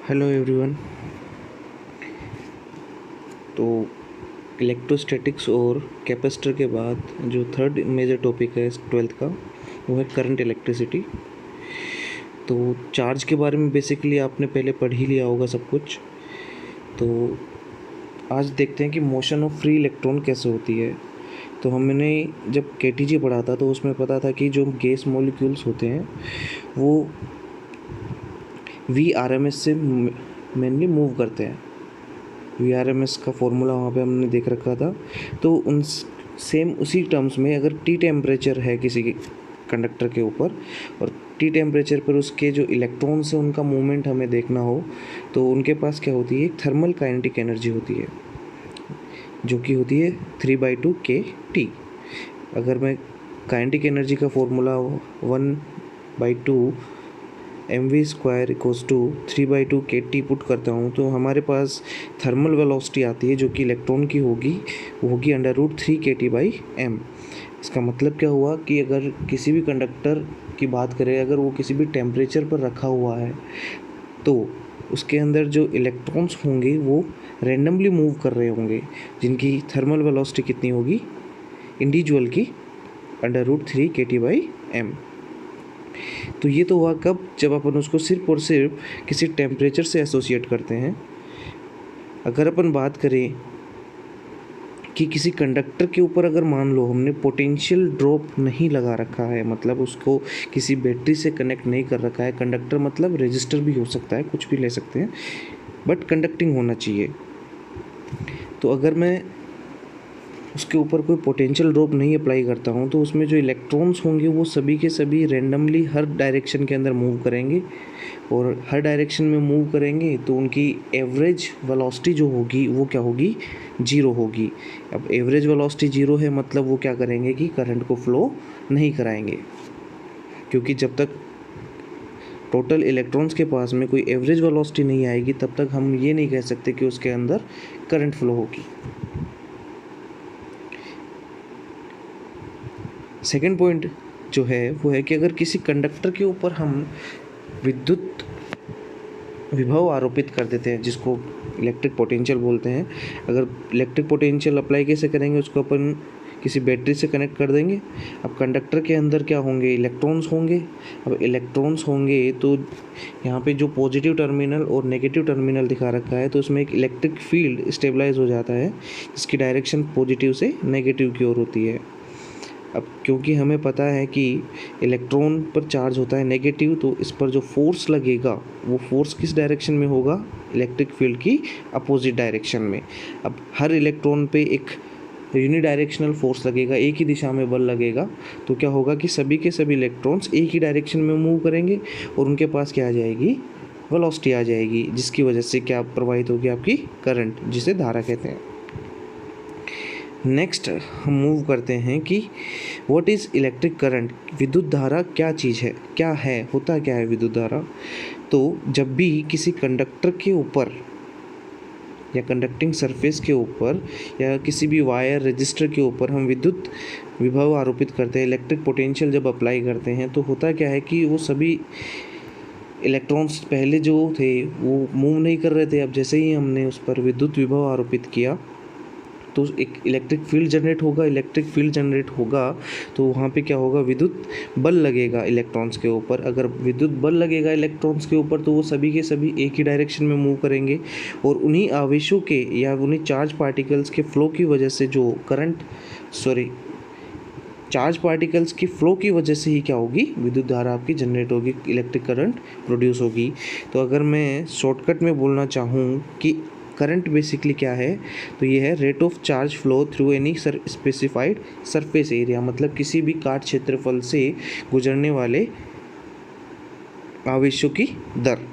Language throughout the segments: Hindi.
Hello everyone. तो इलेक्ट्रोस्टैटिक्स और कैपेसिटर के बाद जो थर्ड मेजर टॉपिक है ट्वेल्थ का वो है करंट इलेक्ट्रिसिटी। तो चार्ज के बारे में बेसिकली आपने पहले पढ़ ही लिया होगा सब कुछ। तो आज देखते हैं कि मोशन ऑफ फ्री इलेक्ट्रॉन कैसे होती है। तो हमने जब केटीजी पढ़ा था तो उसमें पता था कि जो गैस मॉलिक्यूल्स होते हैं वो VRMS से मेनली मूव करते हैं। VRMS का फॉर्मूला वहाँ पे हमने देख रखा था। तो उन सेम उसी टर्म्स में अगर T टेम्परेचर है किसी के कंडक्टर के ऊपर और T टेम्परेचर पर उसके जो इलेक्ट्रॉन्स हैं उनका मूवमेंट हमें देखना हो तो उनके पास क्या होती है, एक थर्मल काइनेटिक एनर्जी होती है जो कि होती है 3/2 kT। अगर मैं काइनेटिक एनर्जी का फॉर्मूला 1/2 mv² = 3/2 kT पुट करता हूँ तो हमारे पास थर्मल वेलोसिटी आती है जो कि इलेक्ट्रॉन की होगी, वो होगी √3 kT/m। इसका मतलब क्या हुआ कि अगर किसी भी कंडक्टर की बात करें, अगर वो किसी भी टेम्परेचर पर रखा हुआ है तो उसके अंदर जो इलेक्ट्रॉन्स होंगे वो रैंडमली मूव कर रहे होंगे, जिनकी थर्मल वेलोसिटी कितनी होगी इंडिविजुअल की √3 kT/m। तो ये तो हुआ कब, जब अपन उसको सिर्फ और सिर्फ किसी टेम्परेचर से एसोसिएट करते हैं। अगर अपन बात करें कि किसी कंडक्टर के ऊपर अगर मान लो हमने पोटेंशियल ड्रॉप नहीं लगा रखा है, मतलब उसको किसी बैटरी से कनेक्ट नहीं कर रखा है, कंडक्टर मतलब रेजिस्टर भी हो सकता है, कुछ भी ले सकते हैं, बट कंडक्टिंग होना चाहिए। तो अगर मैं उसके ऊपर कोई पोटेंशियल ड्रॉप नहीं अप्लाई करता हूँ तो उसमें जो इलेक्ट्रॉन्स होंगे वो सभी के सभी रैंडमली हर डायरेक्शन के अंदर मूव करेंगे और हर डायरेक्शन में मूव करेंगे तो उनकी एवरेज वेलोसिटी जो होगी वो क्या होगी, 0 होगी। अब एवरेज वेलोसिटी 0 है मतलब वो क्या करेंगे कि करंट को फ्लो नहीं कराएंगे, क्योंकि जब तक टोटल इलेक्ट्रॉन्स के पास में कोई एवरेज वेलोसिटी नहीं आएगी तब तक हम ये नहीं कह सकते कि उसके अंदर करंट फ्लो होगी। सेकेंड पॉइंट जो है वो है कि अगर किसी कंडक्टर के ऊपर हम विद्युत विभव आरोपित कर देते हैं, जिसको इलेक्ट्रिक पोटेंशियल बोलते हैं, अगर इलेक्ट्रिक पोटेंशियल अप्लाई कैसे करेंगे, उसको अपन किसी बैटरी से कनेक्ट कर देंगे। अब कंडक्टर के अंदर क्या होंगे, इलेक्ट्रॉन्स होंगे। अब इलेक्ट्रॉन्स होंगे तो यहाँ पे जो पॉजिटिव टर्मिनल और नेगेटिव टर्मिनल दिखा रखा है तो उसमें एक इलेक्ट्रिक फील्ड स्टेबलाइज हो जाता है जिसकी डायरेक्शन पॉजिटिव से नेगेटिव की ओर होती है। अब क्योंकि हमें पता है कि इलेक्ट्रॉन पर चार्ज होता है नेगेटिव, तो इस पर जो फोर्स लगेगा वो फोर्स किस डायरेक्शन में होगा, इलेक्ट्रिक फील्ड की अपोजिट डायरेक्शन में। अब हर इलेक्ट्रॉन पे एक यूनिडायरेक्शनल फोर्स लगेगा, एक ही दिशा में बल लगेगा, तो क्या होगा कि सभी के सभी इलेक्ट्रॉन्स एक ही डायरेक्शन में मूव करेंगे और उनके पास क्या आ जाएगी, वेलोसिटी आ जाएगी, जिसकी वजह से क्या प्रवाहित होगी, आपकी करंट, जिसे धारा कहते हैं। नेक्स्ट हम मूव करते हैं कि व्हाट इज़ इलेक्ट्रिक करंट, विद्युत धारा क्या चीज़ है, क्या है, होता क्या है विद्युत धारा। तो जब भी किसी कंडक्टर के ऊपर या कंडक्टिंग सरफेस के ऊपर या किसी भी वायर रजिस्टर के ऊपर हम विद्युत विभव आरोपित करते हैं, इलेक्ट्रिक पोटेंशियल जब अप्लाई करते हैं, तो होता क्या है कि वो सभी इलेक्ट्रॉन्स पहले जो थे वो मूव नहीं कर रहे थे। अब जैसे ही हमने उस पर विद्युत विभव आरोपित किया तो एक इलेक्ट्रिक फील्ड जनरेट होगा। इलेक्ट्रिक फील्ड जनरेट होगा तो वहाँ पे क्या होगा, विद्युत बल लगेगा इलेक्ट्रॉन्स के ऊपर। अगर विद्युत बल लगेगा इलेक्ट्रॉन्स के ऊपर तो वो सभी के सभी एक ही डायरेक्शन में मूव करेंगे और उन्हीं आवेशों के या उन्हीं चार्ज पार्टिकल्स के फ्लो की वजह से जो चार्ज पार्टिकल्स की फ्लो की वजह से ही क्या होगी, विद्युत धारा आपकी जनरेट होगी, इलेक्ट्रिक करंट प्रोड्यूस होगी। तो अगर मैं शॉर्टकट में बोलना चाहूँ कि करंट बेसिकली क्या है, तो ये है rate of charge flow through any specified surface area, मतलब किसी भी काट क्षेत्रफल से गुजरने वाले आवेशों की दर।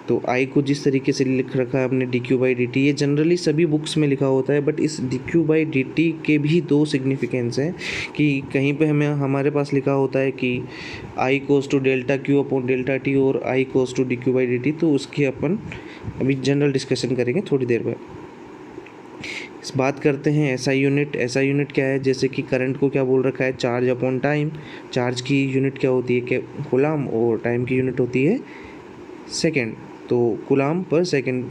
तो आई को जिस तरीके से लिख रखा है हमने dq/dt, ये जनरली सभी बुक्स में लिखा होता है, बट इस dq/dt के भी दो सिग्निफिकेंस हैं कि कहीं पे हमारे पास लिखा होता है कि I = ΔQ/ΔT और I = dq/dt, तो उसकी अपन अभी जनरल डिस्कशन करेंगे थोड़ी देर में। इस बात करते हैं SI यूनिट। SI यूनिट क्या है, जैसे कि करंट को क्या बोल रखा है, चार्ज अपॉन टाइम। चार्ज की यूनिट क्या होती है, कूलम, और टाइम की यूनिट होती है सेकेंड। तो कूलाम पर सेकंड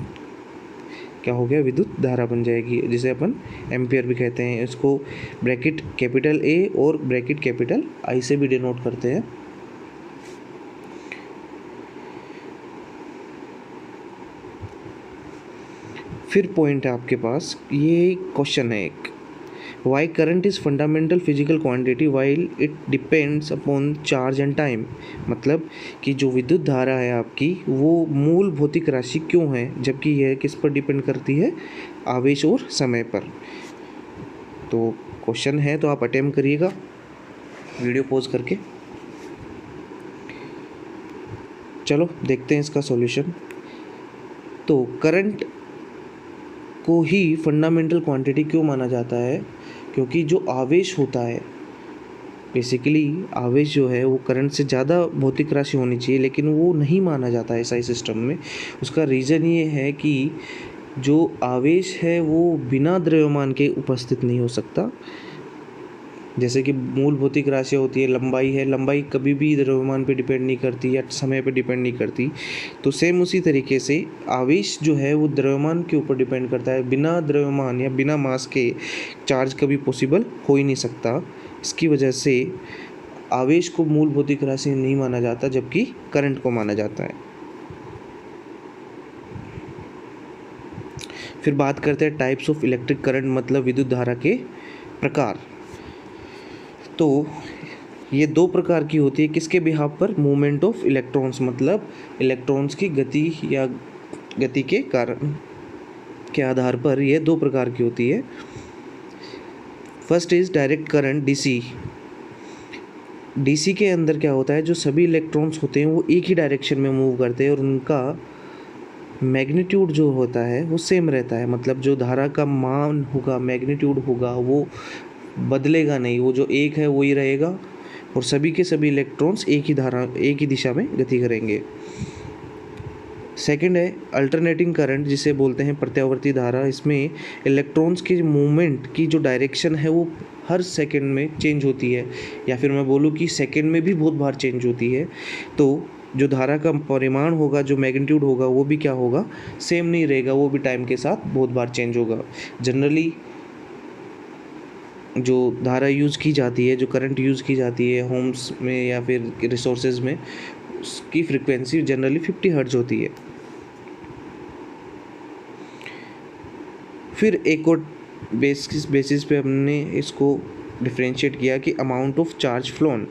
क्या हो गया, विद्युत धारा बन जाएगी, जिसे अपन एम्पियर भी कहते हैं। इसको ब्रैकेट कैपिटल ए और ब्रैकेट कैपिटल आई से भी डिनोट करते हैं। फिर पॉइंट है आपके पास, ये क्वेश्चन है एक, why current is fundamental physical quantity while it depends upon charge and time. मतलब कि जो विद्युत धारा है आपकी वो मूल भौतिक राशि क्यों है, जबकि यह किस पर डिपेंड करती है, आवेश और समय पर। तो क्वेश्चन है तो आप अटेम्प्ट करिएगा वीडियो पॉज करके। चलो देखते हैं इसका सॉल्यूशन। तो करंट को ही फंडामेंटल क्वांटिटी क्यों माना जाता है, क्योंकि जो आवेश होता है, बेसिकली आवेश जो है वो करंट से ज़्यादा भौतिक राशि होनी चाहिए, लेकिन वो नहीं माना जाता है SI सिस्टम में। उसका रीज़न ये है कि जो आवेश है वो बिना द्रव्यमान के उपस्थित नहीं हो सकता। जैसे कि मूल भौतिक राशियाँ होती है, लंबाई है, लंबाई कभी भी द्रव्यमान पे डिपेंड नहीं करती या समय पे डिपेंड नहीं करती। तो सेम उसी तरीके से आवेश जो है वो द्रव्यमान के ऊपर डिपेंड करता है। बिना द्रव्यमान या बिना मास के चार्ज कभी पॉसिबल हो ही नहीं सकता। इसकी वजह से आवेश को मूल भौतिक राशि नहीं माना जाता, जबकि करंट को माना जाता है। फिर बात करते हैं टाइप्स ऑफ इलेक्ट्रिक करंट, मतलब विद्युत धारा के प्रकार। तो ये दो प्रकार की होती है, किसके बिहाफ पर, मूवमेंट ऑफ इलेक्ट्रॉन्स, मतलब इलेक्ट्रॉन्स की गति या गति के कारण के आधार पर ये दो प्रकार की होती है। First is direct current DC। DC के अंदर क्या होता है, जो सभी इलेक्ट्रॉन्स होते हैं वो एक ही डायरेक्शन में मूव करते हैं और उनका मैग्नीट्यूड जो होता है वो सेम रहता है। मतलब जो धारा का मान होगा, मैग्नीट्यूड होगा, वो बदलेगा नहीं, वो जो एक है वो ही रहेगा और सभी के सभी इलेक्ट्रॉन्स एक ही दिशा में गति करेंगे। सेकंड है अल्टरनेटिंग करंट, जिसे बोलते हैं प्रत्यावर्ती धारा। इसमें इलेक्ट्रॉन्स की मूवमेंट की जो डायरेक्शन है वो हर सेकंड में चेंज होती है, या फिर मैं बोलूँ कि सेकंड में भी बहुत बार चेंज होती है। तो जो धारा का परिमाण होगा, जो मैग्नीट्यूड होगा, वो भी क्या होगा, सेम नहीं रहेगा, वो भी टाइम के साथ बहुत बार चेंज होगा। जनरली जो धारा यूज़ की जाती है, जो करंट यूज़ की जाती है होम्स में या फिर रिसोर्सेज में, उसकी फ्रिक्वेंसी जनरली 50 हर्ट्ज होती है। फिर एक और बेसिस पे हमने इसको डिफ्रेंशिएट किया कि अमाउंट ऑफ चार्ज फ्लोन,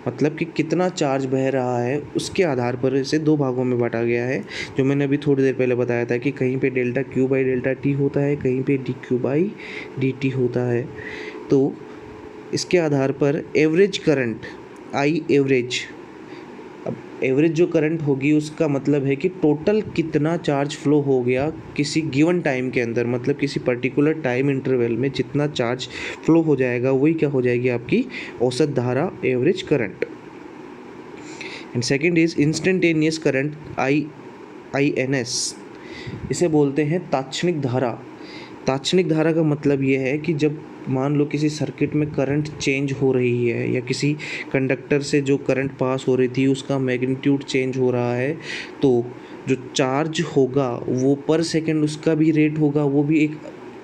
मतलब कि कितना चार्ज बह रहा है, उसके आधार पर इसे दो भागों में बांटा गया है। जो मैंने अभी थोड़ी देर पहले बताया था कि कहीं पे delta Q by delta T होता है, कहीं पे dQ बाई dt होता है। तो इसके आधार पर एवरेज करंट I एवरेज, अब एवरेज जो करंट होगी उसका मतलब है कि टोटल कितना चार्ज फ्लो हो गया किसी गिवन टाइम के अंदर, मतलब किसी पर्टिकुलर टाइम इंटरवल में जितना चार्ज फ्लो हो जाएगा वही क्या हो जाएगी, आपकी औसत धारा, average current. And second is instantaneous current INS, इसे बोलते हैं तात्क्षणिक धारा। तात्क्षणिक धारा का मतलब ये है कि जब मान लो किसी सर्किट में करंट चेंज हो रही है या किसी कंडक्टर से जो करंट पास हो रही थी उसका मैग्नीट्यूड चेंज हो रहा है, तो जो चार्ज होगा वो पर सेकंड उसका भी रेट होगा, वो भी एक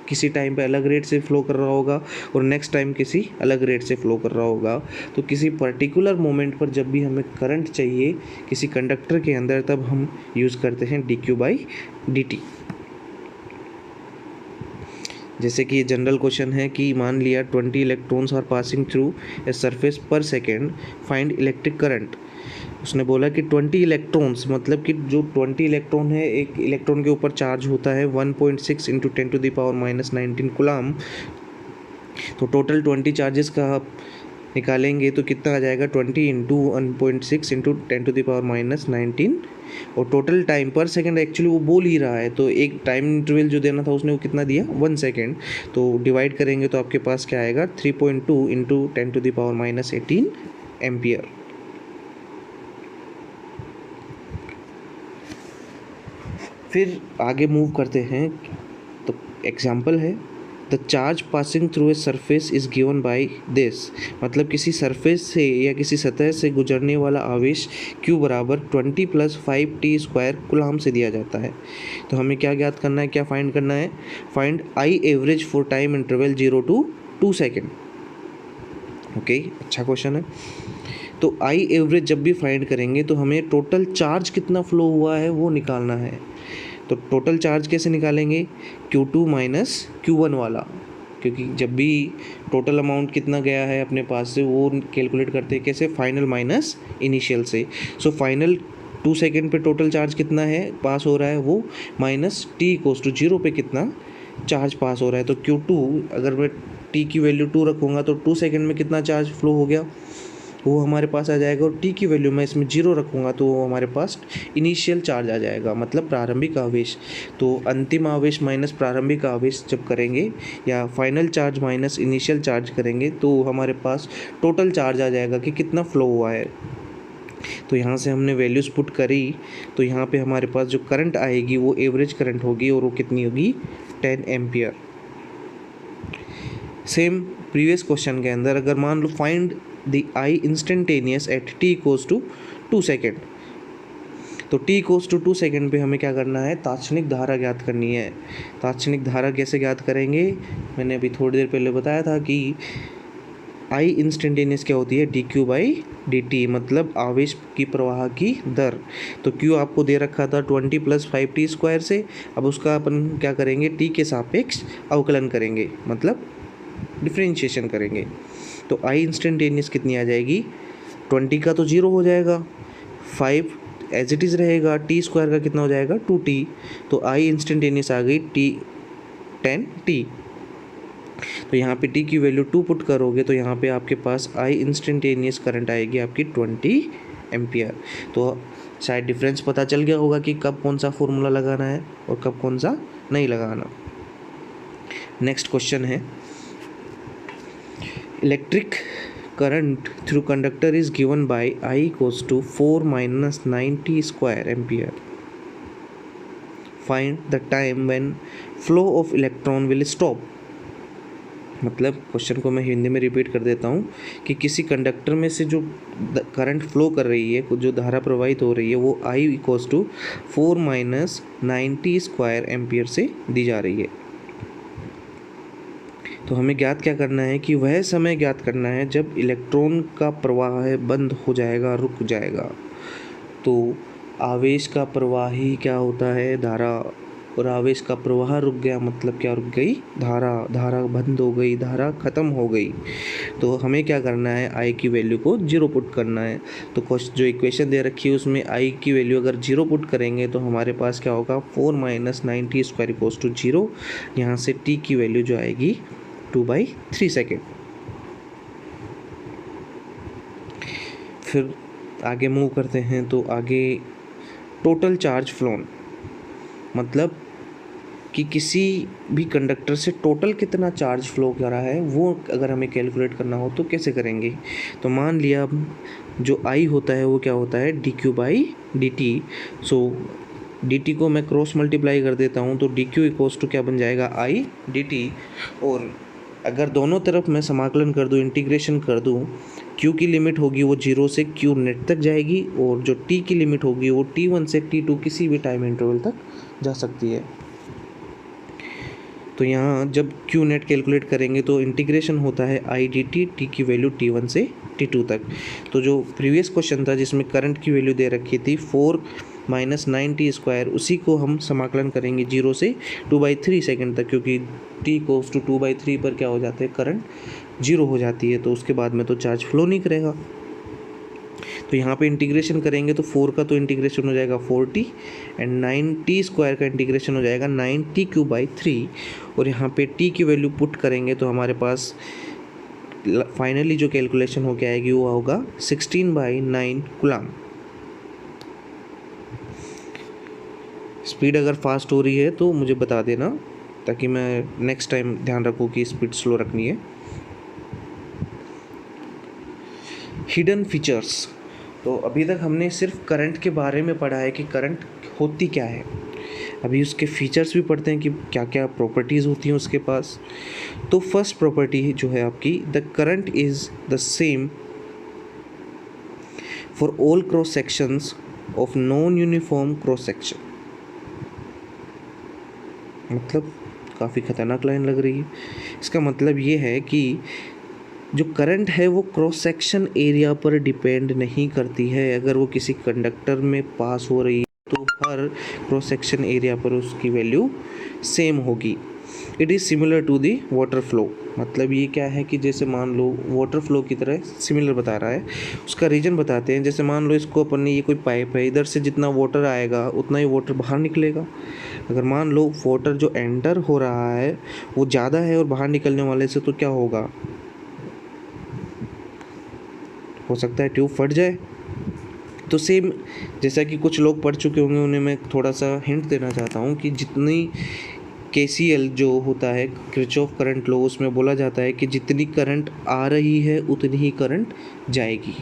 किसी टाइम पे अलग रेट से फ़्लो कर रहा होगा और नेक्स्ट टाइम किसी अलग रेट से फ़्लो कर रहा होगा। तो किसी पर्टिकुलर मोमेंट पर जब भी हमें करंट चाहिए किसी कंडक्टर के अंदर, तब हम यूज़ करते हैं dQ बाई dt। जैसे कि ये जनरल क्वेश्चन है कि मान लिया 20 electrons are passing through a surface per second, find electric current. उसने बोला कि 20 इलेक्ट्रॉन्स, मतलब कि जो 20 इलेक्ट्रॉन है, एक इलेक्ट्रॉन के ऊपर चार्ज होता है 1.6 इंटू 10⁻⁻19 कूलाम। तो टोटल 20 चार्जेस का आप निकालेंगे तो कितना आ जाएगा, 20 इंटू 1.6 इंटू 10⁻⁻19, और टोटल टाइम पर सेकंड एक्चुअली वो बोल ही रहा है, तो एक टाइम इंटरवल जो देना था उसने वो कितना दिया, 1 सेकंड। तो डिवाइड करेंगे तो आपके पास क्या आएगा, 3.2 इंटू 10⁻18 एम्पियर। फिर आगे मूव करते हैं। तो एग्जाम्पल है the charge passing through a surface is given by this, मतलब किसी सरफेस से या किसी सतह से गुजरने वाला आवेश Q बराबर 20 + 5t² कूलम्ब से दिया जाता है। तो हमें क्या ज्ञात करना है, क्या फाइंड करना है? Find I average for time interval 0 to 2 second. Okay, अच्छा क्वेश्चन है। तो आई एवरेज जब भी फाइंड करेंगे तो हमें टोटल चार्ज कितना फ्लो हुआ है वो निकालना है। तो टोटल चार्ज कैसे निकालेंगे? Q2 - Q1 वाला, क्योंकि जब भी टोटल अमाउंट कितना गया है अपने पास से वो कैलकुलेट करते हैं कैसे, फाइनल माइनस इनिशियल से। सो फाइनल 2 सेकेंड पे टोटल चार्ज कितना है पास हो रहा है वो, माइनस t = 0 पे कितना चार्ज पास हो रहा है। तो Q2 अगर मैं t की वैल्यू 2 रखूँगा तो 2 सेकेंड में कितना चार्ज फ्लो हो गया वो हमारे पास आ जाएगा, और t की वैल्यू मैं इसमें 0 रखूँगा तो वो हमारे पास इनिशियल चार्ज आ जाएगा, मतलब प्रारंभिक आवेश। तो अंतिम आवेश माइनस प्रारंभिक आवेश जब करेंगे या final charge minus initial charge करेंगे तो हमारे पास टोटल चार्ज आ जाएगा कि कितना फ्लो हुआ है। तो यहाँ से हमने वैल्यूज़ पुट करी तो यहाँ पे हमारे पास जो करंट आएगी वो एवरेज करंट होगी, और वो कितनी होगी? 10 एम्पियर। सेम प्रीवियस क्वेश्चन के अंदर अगर मान लो find the I instantaneous at t = 2 second, तो t = 2 सेकेंड पे हमें क्या करना है? तात्क्षणिक धारा ज्ञात करनी है। तात्क्षणिक धारा कैसे ज्ञात करेंगे? मैंने अभी थोड़ी देर पहले बताया था कि आई इंस्टेंटेनियस क्या होती है? dq/dt, मतलब आवेश की प्रवाह की दर। तो q आपको दे रखा था 20 + 5t² से, अब उसका अपन क्या करेंगे? t के सापेक्ष अवकलन करेंगे, मतलब डिफ्रेंशिएशन करेंगे। तो आई इंस्टेंटेनियस कितनी आ जाएगी? 20 का तो 0 हो जाएगा, 5 एज इट इज़ रहेगा, t² का कितना हो जाएगा? 2t। तो आई इंस्टेंटेनियस आ गई 10t। तो यहाँ पे t की वैल्यू 2 पुट करोगे तो यहाँ पे आपके पास आई इंस्टेंटेनियस करंट आएगी आपकी 20 एम्पियर। तो शायद डिफरेंस पता चल गया होगा कि कब कौन सा फॉर्मूला लगाना है और कब कौन सा नहीं लगाना। नेक्स्ट क्वेश्चन है, electric current through conductor is given by I = 4 - 9t² ampere. Find the time when flow of electron will stop. मतलब क्वेश्चन को मैं हिंदी में रिपीट कर देता हूँ कि किसी कंडक्टर में से जो करंट फ्लो कर रही है, जो धारा प्रवाहित हो रही है, वो I = 4 - 9t² एम्पियर से दी जा रही है। तो हमें ज्ञात क्या करना है कि वह समय ज्ञात करना है जब इलेक्ट्रॉन का प्रवाह है बंद हो जाएगा, रुक जाएगा। तो आवेश का प्रवाह ही क्या होता है? धारा। और आवेश का प्रवाह रुक गया मतलब क्या रुक गई? धारा। धारा बंद हो गई, धारा ख़त्म हो गई। तो हमें क्या करना है? आई की वैल्यू को 0 पुट करना है। तो जो इक्वेशन दे रखी है उसमें आई की वैल्यू अगर 0 पुट करेंगे तो हमारे पास क्या होगा? 4 - 9t² = 0। यहाँ से t की वैल्यू जो आएगी 2/3 सेकेंड। फिर आगे मूव करते हैं तो आगे टोटल चार्ज फ्लोन, मतलब कि किसी भी कंडक्टर से टोटल कितना चार्ज फ्लो कर रहा है वो अगर हमें कैलकुलेट करना हो तो कैसे करेंगे? तो मान लिया जो I होता है वो क्या होता है? dq/dt। सो dt को मैं क्रॉस मल्टीप्लाई कर देता हूँ तो dq = क्या बन जाएगा? I dt। और अगर दोनों तरफ मैं समाकलन कर दूँ, इंटीग्रेशन कर दूँ, q की लिमिट होगी वो 0 से q नेट तक जाएगी, और जो t की लिमिट होगी वो t1 से t2 किसी भी टाइम इंटरवल तक जा सकती है। तो यहाँ जब q नेट कैलकुलेट करेंगे तो इंटीग्रेशन होता है I dt, t की वैल्यू t1 से t2 तक। तो जो प्रीवियस क्वेश्चन था जिसमें करंट की वैल्यू दे रखी थी 4 - 9t², उसी को हम समाकलन करेंगे 0 से 2/3 सेकेंड तक, क्योंकि t = 2/3 पर क्या हो जाता है? करंट 0 हो जाती है, तो उसके बाद में तो चार्ज फ्लो नहीं करेगा। तो यहाँ पे इंटीग्रेशन करेंगे तो 4 का तो इंटीग्रेशन हो जाएगा 4t, एंड 9t² का इंटीग्रेशन हो जाएगा 9t³ 3। और यहाँ पे t की वैल्यू पुट करेंगे तो हमारे पास फाइनली जो कैलकुलेशन होके आएगी वो होगा 16/9 कूलम्ब। स्पीड अगर फास्ट हो रही है तो मुझे बता देना ताकि मैं नेक्स्ट टाइम ध्यान रखूँ कि स्पीड स्लो रखनी है। Hidden features. तो अभी तक हमने सिर्फ करंट के बारे में पढ़ा है कि करंट होती क्या है। अभी उसके फीचर्स भी पढ़ते हैं कि क्या क्या प्रॉपर्टीज़ होती हैं उसके पास। तो फर्स्ट प्रॉपर्टी जो है आपकी, the current is the same for all cross sections of non uniform cross section. मतलब काफ़ी खतरनाक लाइन लग रही है। इसका मतलब ये है कि जो करंट है वो क्रॉस सेक्शन एरिया पर डिपेंड नहीं करती है। अगर वो किसी कंडक्टर में पास हो रही है तो हर क्रॉस सेक्शन एरिया पर उसकी वैल्यू सेम होगी। It is similar to the water flow. मतलब ये क्या है कि जैसे मान लो वाटर फ्लो की तरह सिमिलर बता रहा है। उसका रीजन बताते हैं। जैसे मान लो इसको अपन ने, ये कोई पाइप है, इधर से जितना वाटर आएगा उतना ही वाटर बाहर निकलेगा। अगर मान लो वाटर जो एंटर हो रहा है वो ज़्यादा है और बाहर निकलने वाले से, तो क्या होगा, हो सकता है ट्यूब फट जाए। तो सेम जैसा कि कुछ लोग पढ़ चुके होंगे, उन्हें मैं थोड़ा सा हिंट देना चाहता हूँ कि जितनी KCL जो होता है, किरचॉफ करंट लॉ, उसमें बोला जाता है कि जितनी करंट आ रही है उतनी ही करंट जाएगी।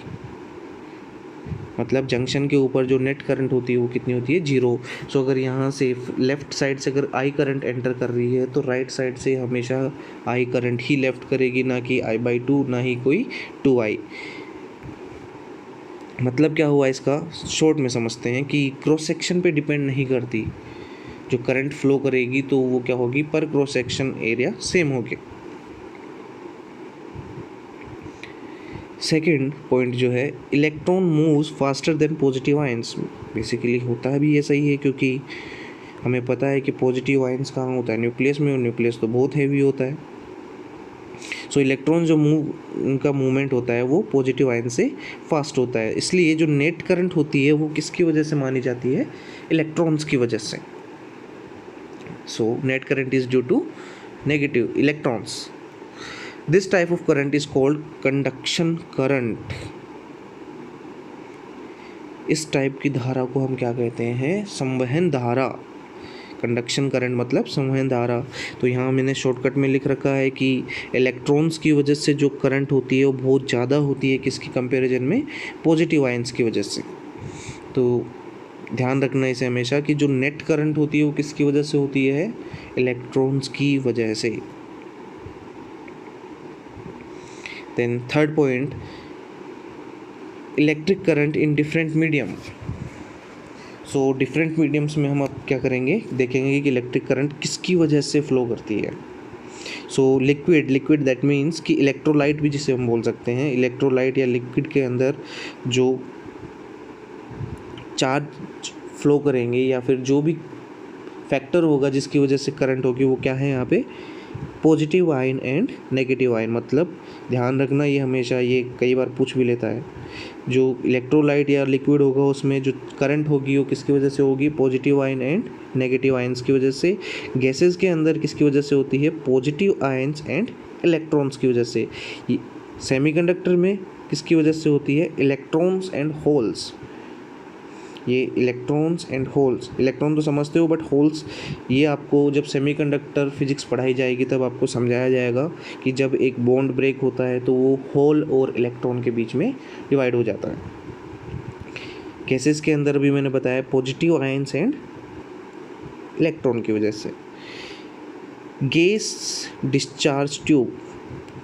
मतलब जंक्शन के ऊपर जो नेट करंट होती है वो कितनी होती है, 0। सो अगर यहाँ से लेफ़्ट साइड से अगर I करंट एंटर कर रही है तो राइट साइड से हमेशा I करंट ही लेफ़्ट करेगी, ना कि I/2, ना ही कोई 2I। मतलब क्या हुआ इसका, शॉर्ट में समझते हैं कि क्रॉस सेक्शन पे डिपेंड नहीं करती। जो करंट फ्लो करेगी तो वो क्या होगी, पर क्रॉस सेक्शन एरिया सेम होगी। सेकंड पॉइंट जो है, electron moves faster than positive ions. Basically होता भी ऐसा ही है, क्योंकि हमें पता है कि पॉजिटिव आयंस कहाँ होता है, न्यूक्लियस में, और न्यूक्लियस तो बहुत हैवी होता है। सो इलेक्ट्रॉन जो उनका मूवमेंट होता है वो पॉजिटिव आयन से फास्ट होता है। इसलिए जो नेट करंट होती है वो किसकी वजह से मानी जाती है, इलेक्ट्रॉन्स की वजह से। So net current is due to negative electrons. This type of current is called conduction current. इस टाइप की धारा को हम क्या कहते हैं, संवहन धारा। कंडक्शन करंट मतलब संवहन धारा। तो यहाँ मैंने शॉर्टकट में लिख रखा है कि इलेक्ट्रॉन्स की वजह से जो करंट होती है वो बहुत ज़्यादा होती है, किसकी कंपैरिजन में, पॉजिटिव आयंस की वजह से। तो ध्यान रखना इसे हमेशा कि जो नेट करंट होती है वो किसकी वजह से होती है, इलेक्ट्रॉन्स की वजह से। Then third point, electric current in different medium. So different mediums में हम अब क्या करेंगे, देखेंगे कि इलेक्ट्रिक करंट किसकी वजह से फ्लो करती है। सो लिक्विड दैट मीन्स कि इलेक्ट्रोलाइट भी जिसे हम बोल सकते हैं। इलेक्ट्रोलाइट या लिक्विड के अंदर जो चार्ज फ्लो करेंगे या फिर जो भी फैक्टर होगा जिसकी वजह से करंट होगी, वो क्या है यहाँ पे, positive ion and negative ion. मतलब ध्यान रखना, ये हमेशा ये कई बार पूछ भी लेता है। जो इलेक्ट्रोलाइट या लिक्विड होगा उसमें जो करंट होगी वो किसकी वजह से होगी, positive ion and negative ions की वजह से। गैसेस के अंदर किसकी वजह से होती है, पॉजिटिव आयंस एंड इलेक्ट्रॉन्स की वजह से। सेमीकंडक्टर में किसकी वजह से होती है, इलेक्ट्रॉन्स एंड होल्स। ये इलेक्ट्रॉन्स एंड होल्स, इलेक्ट्रॉन तो समझते हो, बट होल्स ये आपको जब सेमीकंडक्टर फिजिक्स पढ़ाई जाएगी तब आपको समझाया जाएगा कि जब एक बॉन्ड ब्रेक होता है तो वो होल और इलेक्ट्रॉन के बीच में डिवाइड हो जाता है। गैसेस के अंदर भी मैंने बताया पॉजिटिव आयंस एंड इलेक्ट्रॉन की वजह से। Gas discharge tube.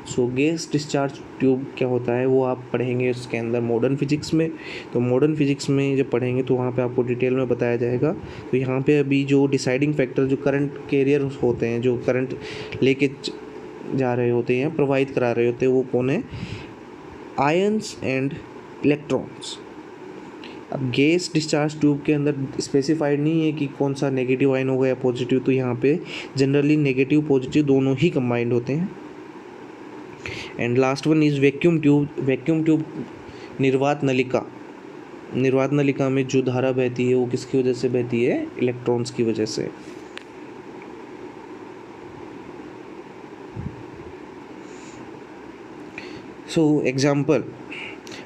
सो गैस डिस्चार्ज ट्यूब क्या होता है वो आप पढ़ेंगे उसके अंदर मॉडर्न फिजिक्स में। तो मॉडर्न फिजिक्स में जब पढ़ेंगे तो वहाँ पे आपको डिटेल में बताया जाएगा। तो यहाँ पे अभी जो डिसाइडिंग फैक्टर, जो करंट कैरियर होते हैं, जो करंट लेके जा रहे होते हैं, प्रोवाइड करा रहे होते हैं, वो कौन है, आयंस एंड इलेक्ट्रॉन्स। अब गैस डिस्चार्ज ट्यूब के अंदर स्पेसिफाइड नहीं है कि कौन सा नेगेटिव आयन होगा या पॉजिटिव। तो यहाँ पे जनरली नेगेटिव पॉजिटिव दोनों ही कंबाइंड होते हैं। And last one is vacuum tube. Vacuum tube निर्वात नलिका। निर्वात नलिका में जो धारा बहती है वो किसकी वजह से बहती है, इलेक्ट्रॉन्स की वजह से। So example,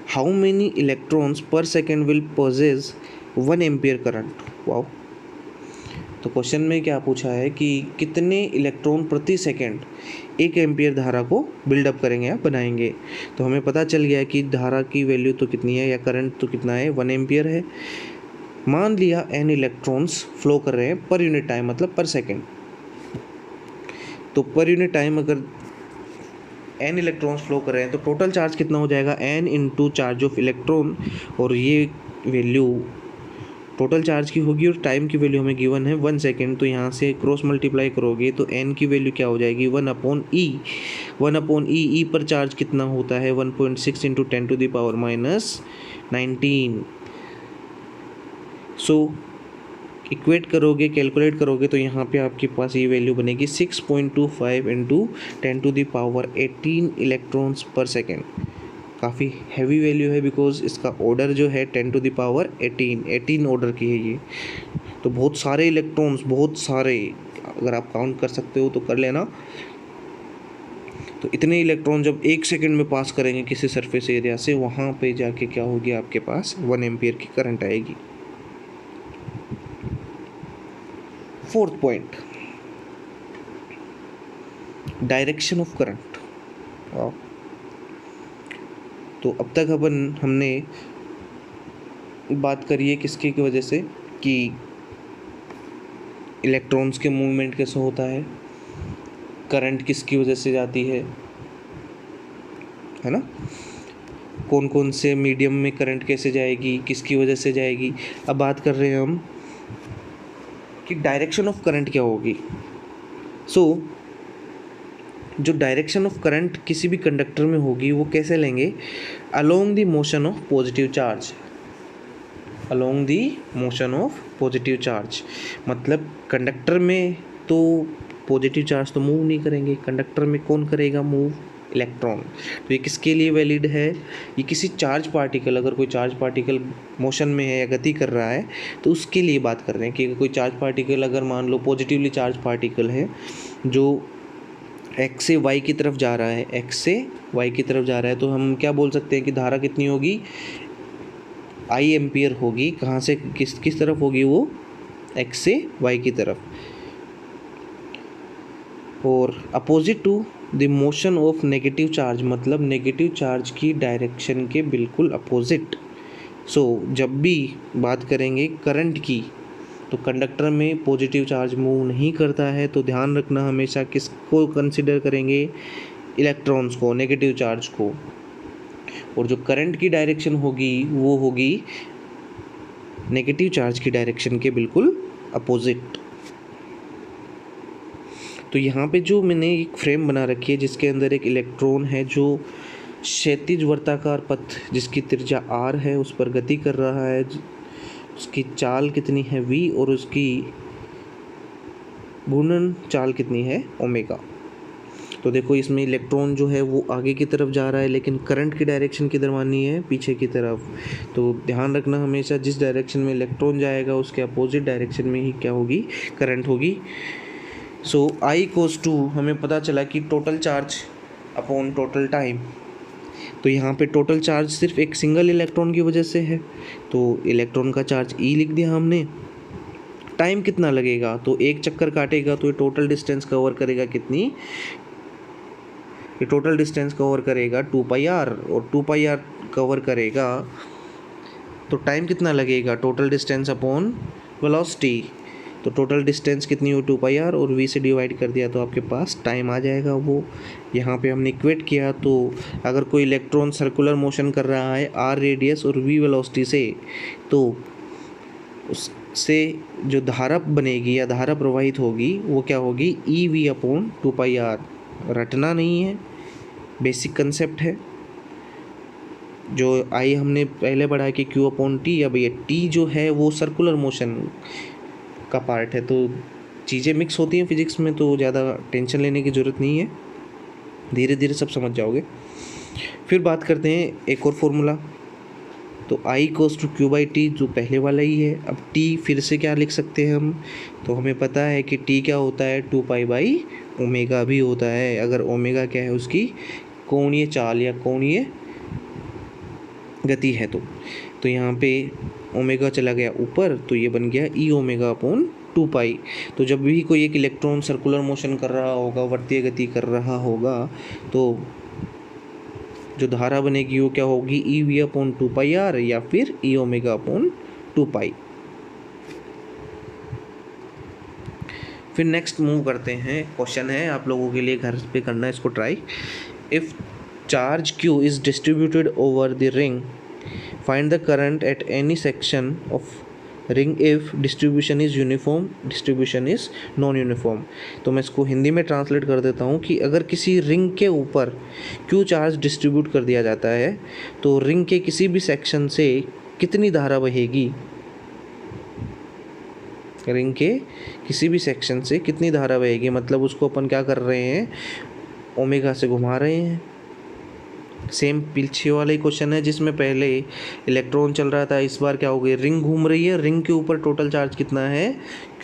how many electrons per second will possess 1 ampere current. Wow. तो क्वेश्चन में क्या पूछा है कि कितने इलेक्ट्रॉन प्रति सेकंड 1 एम्पियर धारा को बिल्डअप करेंगे या बनाएंगे। तो हमें पता चल गया कि धारा की वैल्यू तो कितनी है, या करंट तो कितना है, 1 एम्पियर है। मान लिया n इलेक्ट्रॉन्स फ्लो कर रहे हैं पर यूनिट टाइम, मतलब पर सेकेंड। तो पर यूनिट टाइम अगर n इलेक्ट्रॉन्स फ्लो कर रहे हैं तो टोटल चार्ज कितना हो जाएगा, n into charge of electron, और ये वैल्यू टोटल चार्ज की होगी और टाइम की वैल्यू हमें गिवन है 1 सेकेंड। तो यहाँ से क्रॉस मल्टीप्लाई करोगे तो n की वैल्यू क्या हो जाएगी, 1/e। 1/e, e पर चार्ज कितना होता है 1.6 इंटू 10⁻⁻19। सो इक्वेट करोगे, कैलकुलेट करोगे तो यहाँ पे आपके पास ये वैल्यू बनेगी 6.25 इंटू 10⁻18 इलेक्ट्रॉन्स पर सेकेंड। काफ़ी हैवी वैल्यू है बिकॉज इसका ऑर्डर जो है 10⁻18 ऑर्डर की है ये। तो बहुत सारे इलेक्ट्रॉन्स, बहुत सारे, अगर आप काउंट कर सकते हो तो कर लेना। तो इतने इलेक्ट्रॉन जब 1 सेकंड में पास करेंगे किसी सरफेस एरिया से, वहाँ पे जाके क्या होगी, आपके पास 1 एम्पियर की करंट आएगी। Fourth point, direction of current. तो अब तक हमने बात करी है किसकी की वजह से, कि इलेक्ट्रॉन्स के मूवमेंट कैसे होता है, करंट किसकी वजह से जाती है ना, कौन कौन से मीडियम में करंट कैसे जाएगी, किसकी वजह से जाएगी। अब बात कर रहे हैं हम कि डायरेक्शन ऑफ करंट क्या होगी। जो डायरेक्शन ऑफ करंट किसी भी कंडक्टर में होगी वो कैसे लेंगे, along the motion of positive charge. Along the motion of positive charge मतलब कंडक्टर में तो पॉजिटिव चार्ज तो मूव नहीं करेंगे, कंडक्टर में कौन करेगा मूव, इलेक्ट्रॉन। तो ये किसके लिए वैलिड है, ये किसी चार्ज पार्टिकल, अगर कोई चार्ज पार्टिकल मोशन में है या गति कर रहा है तो उसके लिए बात कर रहे हैं कि कोई चार्ज पार्टिकल, अगर मान लो पॉजिटिवली चार्ज पार्टिकल है जो एक्स से वाई की तरफ जा रहा है, एक्स से वाई की तरफ जा रहा है, तो हम क्या बोल सकते हैं कि धारा कितनी होगी, आई एम्पियर होगी। कहाँ से किस तरफ होगी वो, एक्स से वाई की तरफ। और opposite to the motion of negative charge मतलब नेगेटिव चार्ज की डायरेक्शन के बिल्कुल अपोजिट। जब भी बात करेंगे करंट की तो कंडक्टर में पॉजिटिव चार्ज मूव नहीं करता है, तो ध्यान रखना हमेशा किसको कंसिडर करेंगे, इलेक्ट्रॉन्स को, नेगेटिव चार्ज को। और जो करंट की डायरेक्शन होगी वो होगी नेगेटिव चार्ज की डायरेक्शन के बिल्कुल अपोजिट। तो यहाँ पे जो मैंने एक फ्रेम बना रखी है जिसके अंदर एक इलेक्ट्रॉन है जो क्षैतिज वर्ताकार पथ जिसकी त्रिज्या r है उस पर गति कर रहा है, उसकी चाल कितनी है v और उसकी घूर्णन चाल कितनी है ओमेगा। तो देखो इसमें इलेक्ट्रॉन जो है वो आगे की तरफ जा रहा है लेकिन करंट की डायरेक्शन किधर माननी है, पीछे की तरफ। तो ध्यान रखना हमेशा जिस डायरेक्शन में इलेक्ट्रॉन जाएगा उसके अपोजिट डायरेक्शन में ही क्या होगी, करंट होगी। I = हमें पता चला कि total charge upon total time. तो यहाँ पे टोटल चार्ज सिर्फ एक सिंगल इलेक्ट्रॉन की वजह से है, तो इलेक्ट्रॉन का चार्ज E लिख दिया हमने। टाइम कितना लगेगा, तो एक चक्कर काटेगा तो ये टोटल डिस्टेंस कवर करेगा कितनी, ये टोटल डिस्टेंस कवर करेगा 2πr, और 2πr कवर करेगा तो टाइम कितना लगेगा, टोटल डिस्टेंस अपॉन वेलोसिटी। तो टोटल डिस्टेंस कितनी हो 2πr और v से डिवाइड कर दिया तो आपके पास टाइम आ जाएगा वो। यहाँ पे हमने इक्वेट किया तो अगर कोई इलेक्ट्रॉन सर्कुलर मोशन कर रहा है r रेडियस और v वेलोसिटी से, तो उससे जो धारा बनेगी या धारा प्रवाहित होगी वो क्या होगी, EV/2πr। रटना नहीं है, बेसिक कंसेप्ट है जो आई हमने पहले पढ़ा कि Q/T। अब ये T जो है वो सर्कुलर मोशन का पार्ट है, तो चीज़ें मिक्स होती हैं फिजिक्स में, तो ज़्यादा टेंशन लेने की ज़रूरत नहीं है, धीरे धीरे सब समझ जाओगे। फिर बात करते हैं एक और फॉर्मूला, तो I = Q/T जो पहले वाला ही है। अब T फिर से क्या लिख सकते हैं हम, तो हमें पता है कि T क्या होता है, 2π/ω भी होता है। अगर ओमेगा क्या है, उसकी कोणीय चाल या कोणीय गति है। तो यहाँ पे ओमेगा चला गया ऊपर, तो ये बन गया E⍵/2π। तो जब भी कोई एक इलेक्ट्रॉन सर्कुलर मोशन कर रहा होगा, वर्तीय गति कर रहा होगा, तो जो धारा बनेगी वो क्या होगी, EV/2πr या फिर E⍵/2π। फिर नेक्स्ट मूव करते हैं, क्वेश्चन है आप लोगों के लिए, घर पे करना है इसको try. If charge Q is distributed over the ring, find the current at any section of ring if distribution is uniform, distribution is non uniform. तो मैं इसको हिंदी में ट्रांसलेट कर देता हूँ कि अगर किसी रिंग के ऊपर Q चार्ज डिस्ट्रीब्यूट कर दिया जाता है तो रिंग के किसी भी सेक्शन से कितनी धारा बहेगी, रिंग के किसी भी सेक्शन से कितनी धारा बहेगी, मतलब उसको अपन क्या कर रहे हैं, ओमेगा से घुमा रहे हैं। सेम पीछे वाला ही क्वेश्चन है जिसमें पहले इलेक्ट्रॉन चल रहा था, इस बार क्या हो गई, रिंग घूम रही है, रिंग के ऊपर टोटल चार्ज कितना है,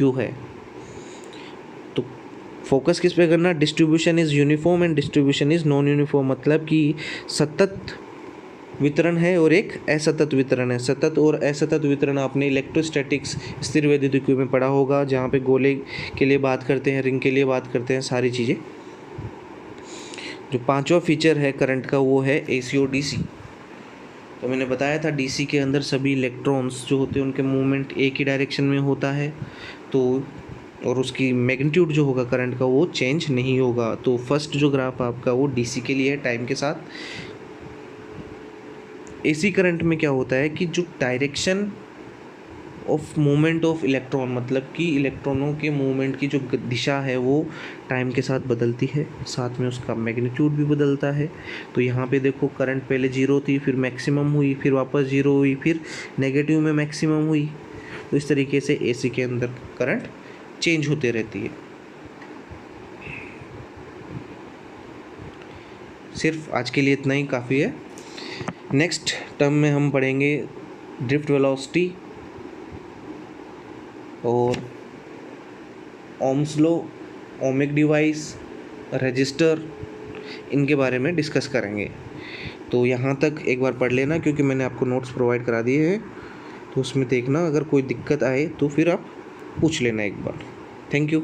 Q है। तो फोकस किस पे करना, distribution is uniform and distribution is non uniform, मतलब कि सतत वितरण है और एक असतत वितरण है। सतत और असतत वितरण आपने इलेक्ट्रोस्टैटिक्स स्थिर वैद्युतिकी में पढ़ा होगा, जहाँ पे गोले के लिए बात करते हैं, रिंग के लिए बात करते हैं, सारी चीज़ें। जो पांचवा फीचर है करंट का वो है AC और DC। तो मैंने बताया था DC के अंदर सभी इलेक्ट्रॉन्स जो होते हैं उनके मूवमेंट एक ही डायरेक्शन में होता है, तो और उसकी मैग्नीट्यूड जो होगा करंट का वो चेंज नहीं होगा। तो फर्स्ट जो ग्राफ आपका वो DC के लिए है टाइम के साथ। AC करंट में क्या होता है कि जो direction of movement of electron, मतलब कि इलेक्ट्रॉनों के मूवमेंट की जो दिशा है वो टाइम के साथ बदलती है, साथ में उसका मैग्नीट्यूड भी बदलता है। तो यहाँ पे देखो करंट पहले 0 थी, फिर मैक्सिमम हुई, फिर वापस 0 हुई, फिर नेगेटिव में मैक्सिमम हुई। तो इस तरीके से AC के अंदर करंट चेंज होते रहती है। सिर्फ आज के लिए इतना ही काफ़ी है। नेक्स्ट टर्म में हम पढ़ेंगे ड्रिफ्ट वेलोसिटी और Ohm's law, ohmic device, register, इनके बारे में डिस्कस करेंगे। तो यहाँ तक एक बार पढ़ लेना, क्योंकि मैंने आपको नोट्स प्रोवाइड करा दिए हैं, तो उसमें देखना, अगर कोई दिक्कत आए तो फिर आप पूछ लेना एक बार। Thank you.